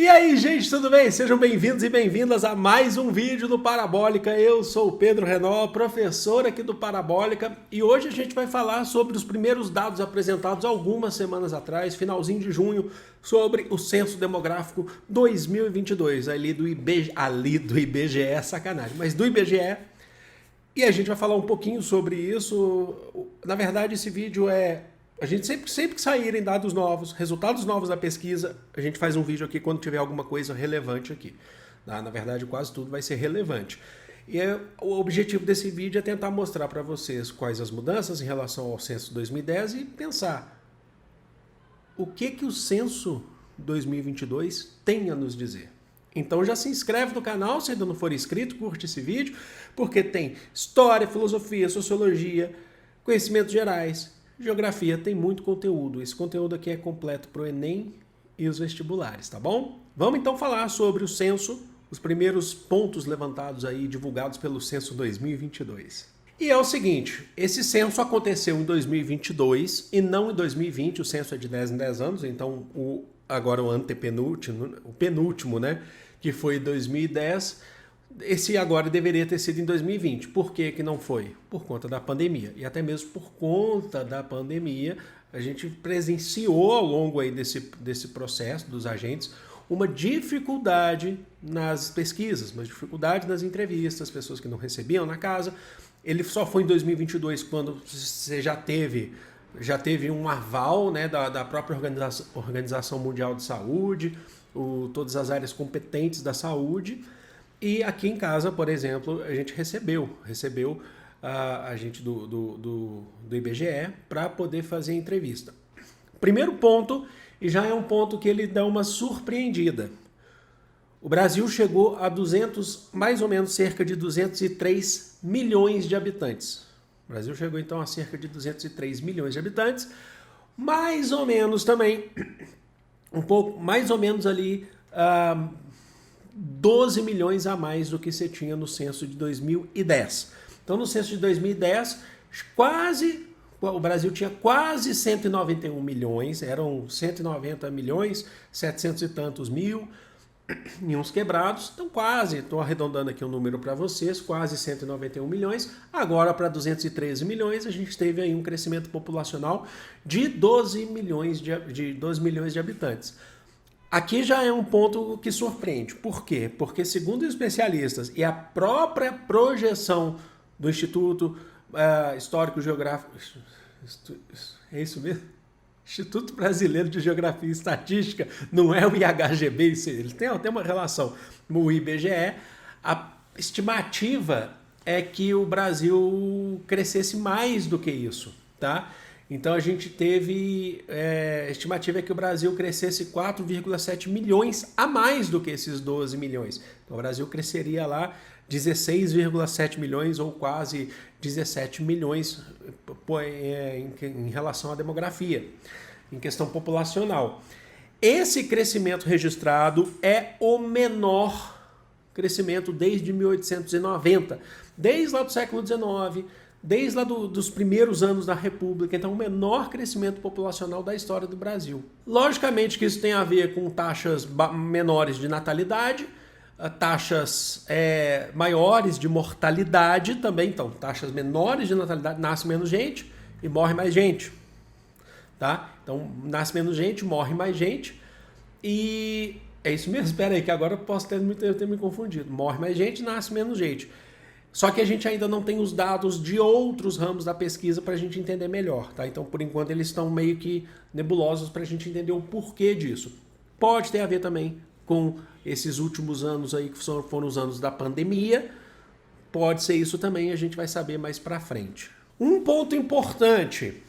E aí, gente, tudo bem? Sejam bem-vindos e bem-vindas a mais um vídeo do Parabólica. Eu sou o Pedro Renó, professor aqui do Parabólica, e hoje a gente vai falar sobre os primeiros dados apresentados algumas semanas atrás, finalzinho de junho, sobre o Censo Demográfico 2022, ali do IBGE, sacanagem, mas do IBGE. E a gente vai falar um pouquinho sobre isso. Na verdade, esse vídeo a gente sempre que saírem dados novos, resultados novos da pesquisa, a gente faz um vídeo aqui quando tiver alguma coisa relevante aqui. Na verdade, quase tudo vai ser relevante. E o objetivo desse vídeo é tentar mostrar para vocês quais as mudanças em relação ao censo 2010 e pensar o que o censo 2022 tem a nos dizer. Então já se inscreve no canal se ainda não for inscrito, curte esse vídeo, porque tem história, filosofia, sociologia, conhecimentos gerais, geografia, tem muito conteúdo. Esse conteúdo aqui é completo para o Enem e os vestibulares, tá bom? Vamos então falar sobre o censo, os primeiros pontos levantados aí, divulgados pelo censo 2022. E é o seguinte, esse censo aconteceu em 2022 e não em 2020, o censo é de 10 em 10 anos, então agora o antepenúltimo, o penúltimo, né, que foi 2010, esse agora deveria ter sido em 2020. Por que que não foi? Por conta da pandemia. E até mesmo por conta da pandemia, a gente presenciou ao longo aí desse processo dos agentes uma dificuldade nas pesquisas, uma dificuldade nas entrevistas, pessoas que não recebiam na casa. Ele só foi em 2022 quando você já teve um aval, né, da própria Organização Mundial de Saúde, todas as áreas competentes da saúde. E aqui em casa, por exemplo, a gente recebeu a gente do IBGE para poder fazer a entrevista. Primeiro ponto, e já é um ponto que ele dá uma surpreendida. O Brasil chegou a mais ou menos cerca de 203 milhões de habitantes. O Brasil chegou então a cerca de 203 milhões de habitantes, mais ou menos também, mais ou menos ali, 12 milhões a mais do que você tinha no censo de 2010. Então, no censo de 2010, o Brasil tinha quase 191 milhões, eram 190 milhões, 700 e tantos mil, e uns quebrados. Então, quase, estou arredondando aqui o número para vocês, quase 191 milhões. Agora, para 213 milhões, a gente teve aí um crescimento populacional de 12 milhões de habitantes. Aqui já é um ponto que surpreende. Por quê? Porque, segundo especialistas e a própria projeção do Instituto Histórico Geográfico, é isso mesmo? Instituto Brasileiro de Geografia e Estatística, não é o IHGB, ele tem uma relação. O IBGE, a estimativa é que o Brasil crescesse mais do que isso, tá? Então a gente teve, a estimativa é que o Brasil crescesse 4,7 milhões a mais do que esses 12 milhões. Então o Brasil cresceria lá 16,7 milhões ou quase 17 milhões em relação à demografia, em questão populacional. Esse crescimento registrado é o menor crescimento desde 1890, desde lá do século XIX, desde lá dos primeiros anos da República. Então, o menor crescimento populacional da história do Brasil. Logicamente que isso tem a ver com taxas menores de natalidade, taxas maiores de mortalidade também. Então, taxas menores de natalidade, nasce menos gente e morre mais gente. Tá? Então, nasce menos gente, morre mais gente. E é isso mesmo? Espera aí, que agora eu posso ter me confundido. Morre mais gente, nasce menos gente. Só que a gente ainda não tem os dados de outros ramos da pesquisa para a gente entender melhor, tá? Então, por enquanto, eles estão meio que nebulosos para a gente entender o porquê disso. Pode ter a ver também com esses últimos anos aí, que foram os anos da pandemia. Pode ser isso também, a gente vai saber mais para frente. Um ponto importante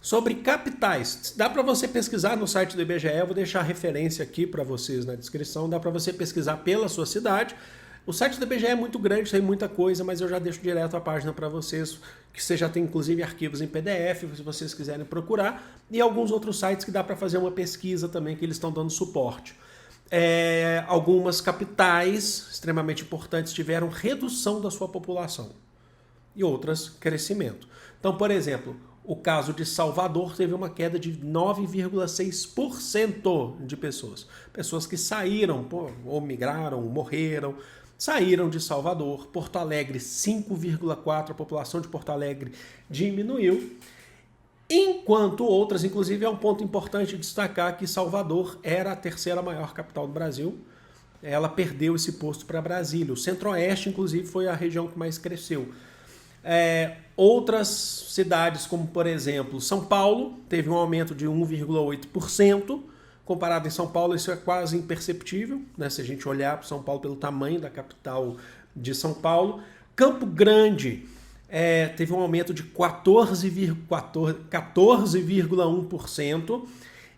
sobre capitais. Dá para você pesquisar no site do IBGE, eu vou deixar a referência aqui para vocês na descrição. Dá para você pesquisar pela sua cidade. O site do IBGE é muito grande, tem muita coisa, mas eu já deixo direto a página para vocês, que você já tem inclusive arquivos em PDF, se vocês quiserem procurar, e alguns outros sites que dá para fazer uma pesquisa também, que eles estão dando suporte. Algumas capitais extremamente importantes tiveram redução da sua população e outras crescimento. Então, por exemplo, O caso de Salvador teve uma queda de 9,6% de pessoas. Pessoas que saíram, ou migraram, morreram, saíram de Salvador. Porto Alegre, 5,4%, a população de Porto Alegre diminuiu. Enquanto outras, inclusive é um ponto importante destacar que Salvador era a terceira maior capital do Brasil. Ela perdeu esse posto para Brasília. O Centro-Oeste, inclusive, foi a região que mais cresceu. Outras cidades, como por exemplo São Paulo, teve um aumento de 1,8%. Comparado em São Paulo, isso é quase imperceptível, né? Se a gente olhar para São Paulo pelo tamanho da capital de São Paulo. Campo Grande teve um aumento de 14,1%.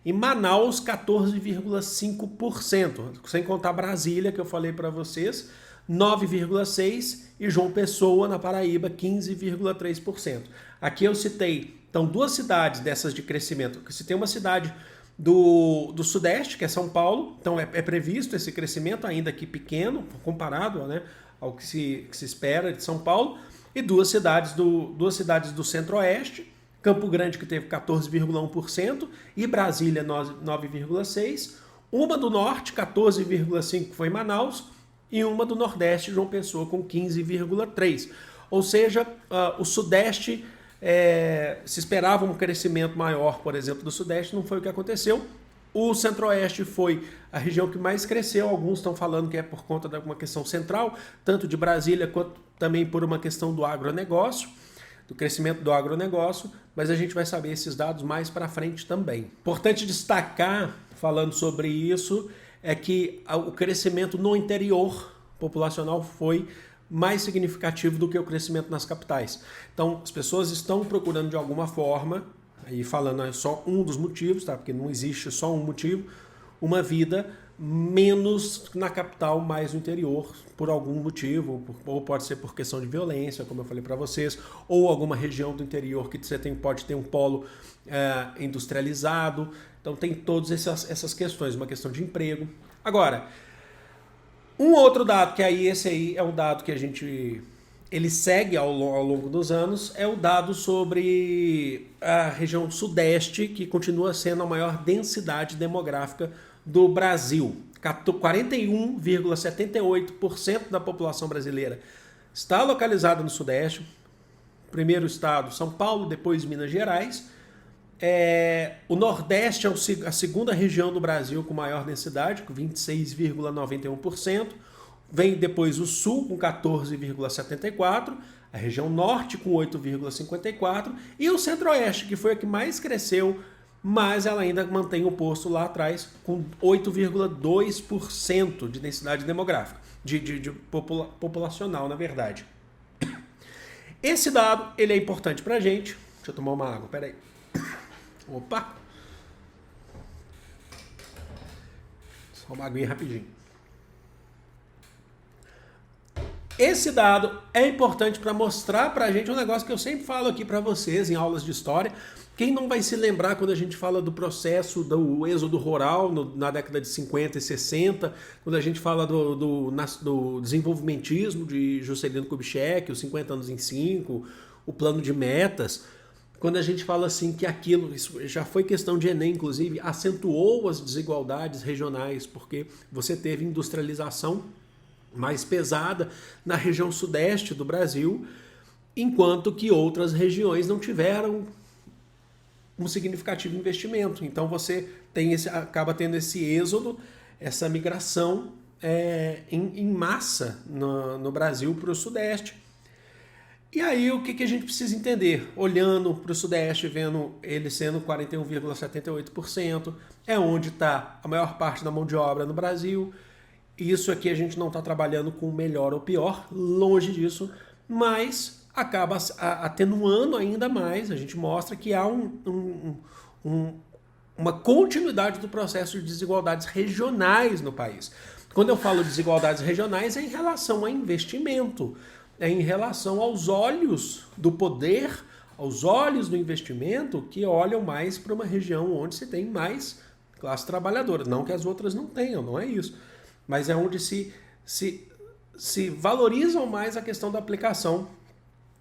E Manaus, 14,5%. Sem contar Brasília, que eu falei para vocês, 9,6%, e João Pessoa, na Paraíba, 15,3%. Aqui eu citei, então, duas cidades dessas de crescimento. Eu citei uma cidade do Sudeste, que é São Paulo, então é previsto esse crescimento, ainda que pequeno, comparado, né, ao que se espera de São Paulo, e duas cidades do Centro-Oeste, Campo Grande, que teve 14,1%, e Brasília, 9,6%, uma do Norte, 14,5%, que foi Manaus, e uma do Nordeste, João Pessoa, com 15,3%. Ou seja, o Sudeste, se esperava um crescimento maior, por exemplo, do Sudeste, não foi o que aconteceu. O Centro-Oeste foi a região que mais cresceu. Alguns estão falando que é por conta de uma questão central, tanto de Brasília quanto também por uma questão do agronegócio, do crescimento do agronegócio, mas a gente vai saber esses dados mais para frente também. Importante destacar, falando sobre isso, é que o crescimento no interior populacional foi mais significativo do que o crescimento nas capitais. Então, as pessoas estão procurando de alguma forma, aí falando é só um dos motivos, tá? Porque não existe só um motivo, uma vida menos na capital, mais no interior, por algum motivo, ou pode ser por questão de violência, como eu falei para vocês, ou alguma região do interior que você pode ter um polo industrializado. Então tem todas essas questões, uma questão de emprego. Agora, um outro dado, que esse aí é um dado que ele segue ao longo dos anos, é o dado sobre a região sudeste, que continua sendo a maior densidade demográfica do Brasil. 41,78% da população brasileira está localizada no sudeste. Primeiro estado, São Paulo, depois Minas Gerais. O Nordeste é a segunda região do Brasil com maior densidade, com 26,91%. Vem depois o Sul, com 14,74%. A região Norte, com 8,54%. E o Centro-Oeste, que foi a que mais cresceu, mas ela ainda mantém o posto lá atrás, com 8,2% de densidade demográfica, populacional, na verdade. Esse dado ele é importante para a gente. Deixa eu tomar uma água, peraí. Opa! Só uma aguinha rapidinho. Esse dado é importante para mostrar para a gente um negócio que eu sempre falo aqui para vocês em aulas de história. Quem não vai se lembrar quando a gente fala do processo do êxodo rural na década de 50 e 60, quando a gente fala do desenvolvimentismo de Juscelino Kubitschek, os 50 anos em 5, o plano de metas, quando a gente fala assim que isso já foi questão de Enem, inclusive, acentuou as desigualdades regionais, porque você teve industrialização mais pesada na região sudeste do Brasil, enquanto que outras regiões não tiveram um significativo investimento. Então você acaba tendo esse êxodo, essa migração em massa no Brasil para o Sudeste. E aí o que a gente precisa entender? Olhando para o Sudeste, vendo ele sendo 41,78%, é onde está a maior parte da mão de obra no Brasil. Isso aqui a gente não está trabalhando com melhor ou pior, longe disso, mas acaba atenuando ainda mais. A gente mostra que há uma continuidade do processo de desigualdades regionais no país. Quando eu falo de desigualdades regionais, é em relação a investimento, é em relação aos olhos do poder, aos olhos do investimento, que olham mais para uma região onde se tem mais classe trabalhadora. Não que as outras não tenham, não é isso. Mas é onde se valorizam mais a questão da aplicação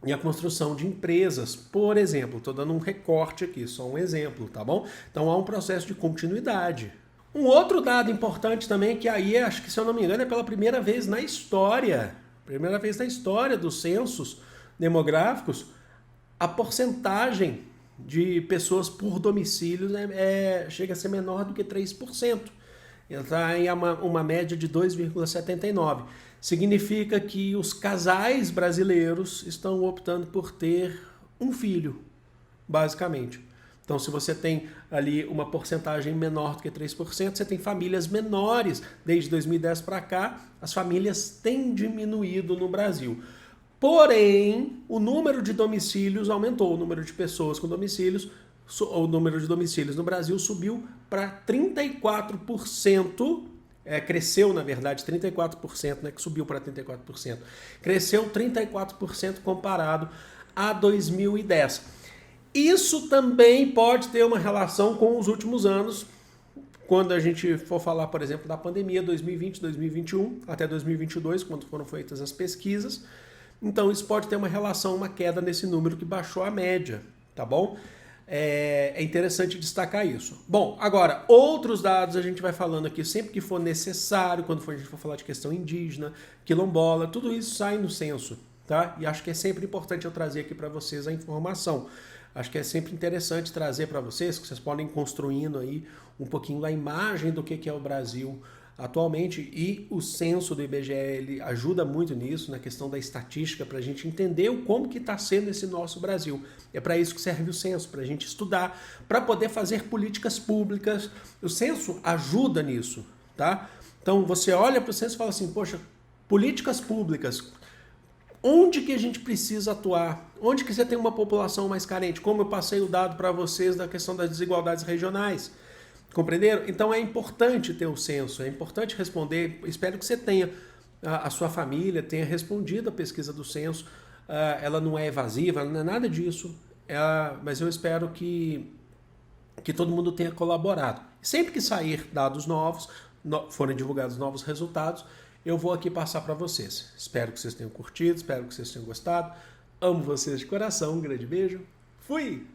e a construção de empresas, por exemplo. Estou dando um recorte aqui, só um exemplo, tá bom? Então há um processo de continuidade. Um outro dado importante também, que aí acho que, se eu não me engano, é pela primeira vez na história dos censos demográficos, a porcentagem de pessoas por domicílio chega a ser menor do que 3%. Está em uma média de 2,79%. Significa que os casais brasileiros estão optando por ter um filho, basicamente. Então, se você tem ali uma porcentagem menor do que 3%, você tem famílias menores. Desde 2010 para cá, as famílias têm diminuído no Brasil. Porém, o número de domicílios aumentou, o número de pessoas com domicílios, o número de domicílios no Brasil subiu para 34%, cresceu, na verdade, 34%, né, que subiu para 34%. Cresceu 34% comparado a 2010. Isso também pode ter uma relação com os últimos anos, quando a gente for falar, por exemplo, da pandemia 2020, 2021, até 2022, quando foram feitas as pesquisas. Então isso pode ter uma relação, uma queda nesse número que baixou a média, tá bom? É interessante destacar isso. Bom, agora, outros dados a gente vai falando aqui sempre que for necessário, quando a gente for falar de questão indígena, quilombola, tudo isso sai no censo, tá? E acho que é sempre importante eu trazer aqui para vocês a informação. Acho que é sempre interessante trazer para vocês, que vocês podem ir construindo aí um pouquinho da imagem do que é o Brasil atualmente, e o censo do IBGE ele ajuda muito nisso, na questão da estatística, para a gente entender como que está sendo esse nosso Brasil. É para isso que serve o censo, para a gente estudar, para poder fazer políticas públicas. O censo ajuda nisso, tá? Então você olha para o censo e fala assim, poxa, políticas públicas, onde que a gente precisa atuar? Onde que você tem uma população mais carente? Como eu passei o dado para vocês da questão das desigualdades regionais. Compreenderam? Então é importante ter o censo, é importante responder. Espero que você tenha, a sua família tenha respondido a pesquisa do censo. Ela não é evasiva, não é nada disso, mas eu espero que todo mundo tenha colaborado. Sempre que sair dados novos, forem divulgados novos resultados, eu vou aqui passar para vocês. Espero que vocês tenham curtido, espero que vocês tenham gostado. Amo vocês de coração, um grande beijo. Fui!